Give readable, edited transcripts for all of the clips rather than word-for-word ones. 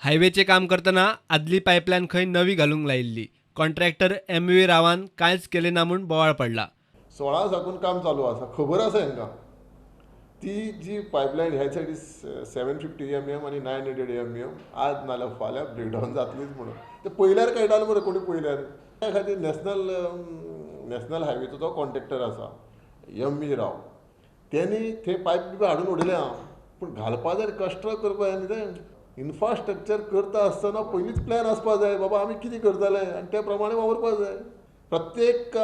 हायवेचे काम करतना आदली पाईपलाईन खंय नवी घालूंक लायिल्ली. कॉन्ट्रॅक्टर MV रावान कांयच केले ना म्हूण बोवाळ पडला. 16 साकून काम चालू आसा, खबर आसा हांकां. ती जी पायपलायन ह्या सायडीक 750 mm आनी 900 mm आज नाल्यार फाल्यां ब्रेकडावन जातलीच म्हणून. ते पयल्यार कळटालें मरे कोणी पयल्यार. त्या खातीर नॅशनल हायवेचो जो कॉन्ट्रॅक्टर आसा MV राव, त्यांनी थंय पायप बी हाडून उडयलें हांव. पूण घालपा जाय कश्ट करपा जाय न्ही तें. इन्फ्रास्ट्रक्चर करता आसतना पयलींच प्लॅन आसपा जाय बाबा आमी कितें करतले आनी त्या प्रमाणे वावरपा जाय. प्रत्येक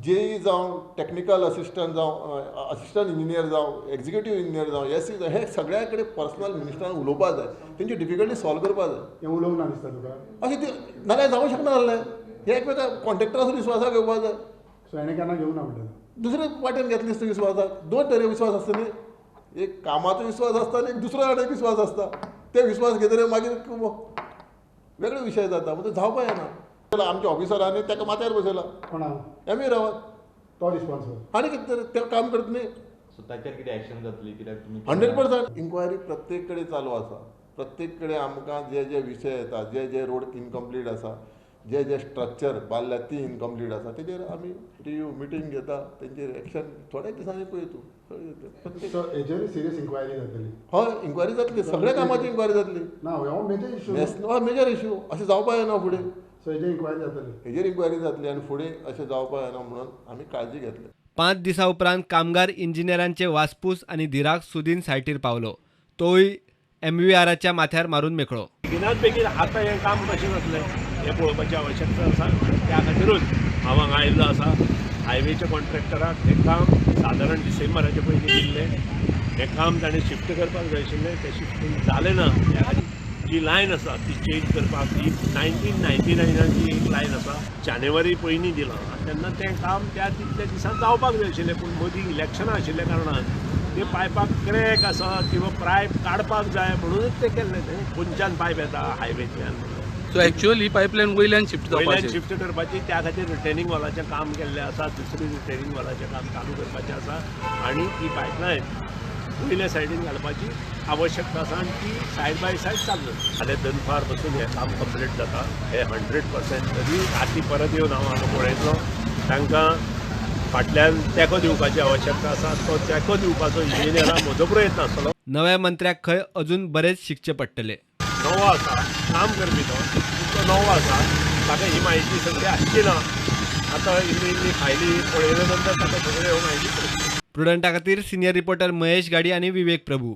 JE जावं, टॅक्निकल असिस्टंट जावं, असिस्टंट इंजिनियर जावं, एक्झिक्युटीव इंजिनियर जावं, SC जावं, हे सगळ्या कडेन पर्सनल मिनिस्टरान उलोवपा जाय. तेंची डिफिकल्टी सॉल्व करपा जाय. हें उलोवंक ना दिसता तुका? अशें ते नाल्यार जावं शकना जालें. हे एकमेका कॉन्ट्रॅक्टराचो विश्वासाक घेवपा जाय. सो हेणें केन्ना घेवंक ना म्हणटा. दुसरे वाटेन घेतले दिसता विश्वासाक. दोन तरे विश्वास आसता न्ही. एक कामाचो विश्वास आसता आनी एक दुसऱ्या कडेन विश्वास आसता. ते विश्वास घेतले मागीर वेगळे विशय जाता. म्हणजे जावपा येना. आमच्या ऑफिसरांनी ताका माथ्यार बसयला. कोणाक? MV रावान. तो रिस्पॉन्सिबल. आनी कितें तर ते काम करता न्ही. सो ताचेर कितें एक्शन जातली कित्याक तुमी 100% इन्क्वायरी प्रत्येक कडेन चालू आसा. प्रत्येक कडेन आमकां जे विशय येता, जे रोड इनकम्प्लीट आसा, जे स्ट्रक्चर बांदल्या ती इनकम्प्लीट आसा, तेजेर आमी TU मिटींग घेता. तेंचेर एक्शन थोड्या दिसांनी पळय तूं. सो हेजेर सिरियस इन्क्वायरी जातली. हय इन्क्वायरी जातली. सगळ्या कामाची इन्क्वायरी जातली. ना हो मेजर इश्यू. मेजर इश्यू अशें जावपा येना फुडें. सो हेजेर इन्क्वायरी जातली. हेजेर इन्क्वायरी जातली आनी फुडें अशें जावपा येना म्हणून आमी काळजी घेतली. 5 दिसां उपरांत कामगार इंजिनियरांचे वासपूस आनी धिराग सुदीन सायटीर पावलो. तोय MVRच्या माथ्यार मारून मेकळो. बेगीनात बेगीन आतां हें काम कशें जातलें हें पळोवपाची आवश्यकता आसा. त्या खातीरूच हांव हांगा आयिल्लो आसा. हायवेच्या कॉन्ट्रॅक्टराक हें काम सादारण डिसेंबराच्या पयलीं दिल्लें. हें काम ताणें शिफ्ट करपाक जाय आशिल्लें. तें शिफ्ट जालें ना. त्या खातीर जी लायन आसा ती चेंज करपाक ती 1999 जी एक लायन आसा जानेवारी पयलीं दिलां. तेन्ना तें काम त्या तितल्या दिसान जावपाक जाय आशिल्लें. पूण मदीं इलेक्शनां आशिल्ल्या कारणान ते पायपाक क्रॅक आसा किंवा पायप काडपाक जाय म्हणूनच ते केल्लें. तें खंयच्यान पायप येता हायवेंतल्यान. सो एक्चुअली पायपलायन वयल्यान शिफ्ट वयल्यान शिफ्ट करपाची. त्या खातीर रिटेनिंग वॉलाचें काम केल्लें आसा. दुसरी रिटेनिंग वॉलाचें काम चालू करपाचें आसा आनी ती पायपलायन वयल्या सायडीन घालपाची आवश्यकता आसा आनी ती सायड बाय सायड चालू जाता. फाल्यां दनपार पसून हें काम कंप्लीट जाता. हे 100% तरी राती परत येवन हांव हांगा पळयतलो. तांकां फाटल्यान तेंको दिवपाची आवश्यकता आसा. तो तेंको दिवपाचो इंजिनियराक म्हजो प्रयत्न आसतलो. नव्या मंत्र्याक खंय अजून बरेच शिकचे पडटले. नवो आसा काम करपी तो नवो आसा. ताका ही म्हायती सगळी आसची ना. आतां इल्ली फायली पळयल्या नंतर ताका सगळी ह्यो म्हायती कळटली. प्रुडंटा खातीर सिनियर रिपोर्टर महेश गाडी आनी विवेक प्रभू.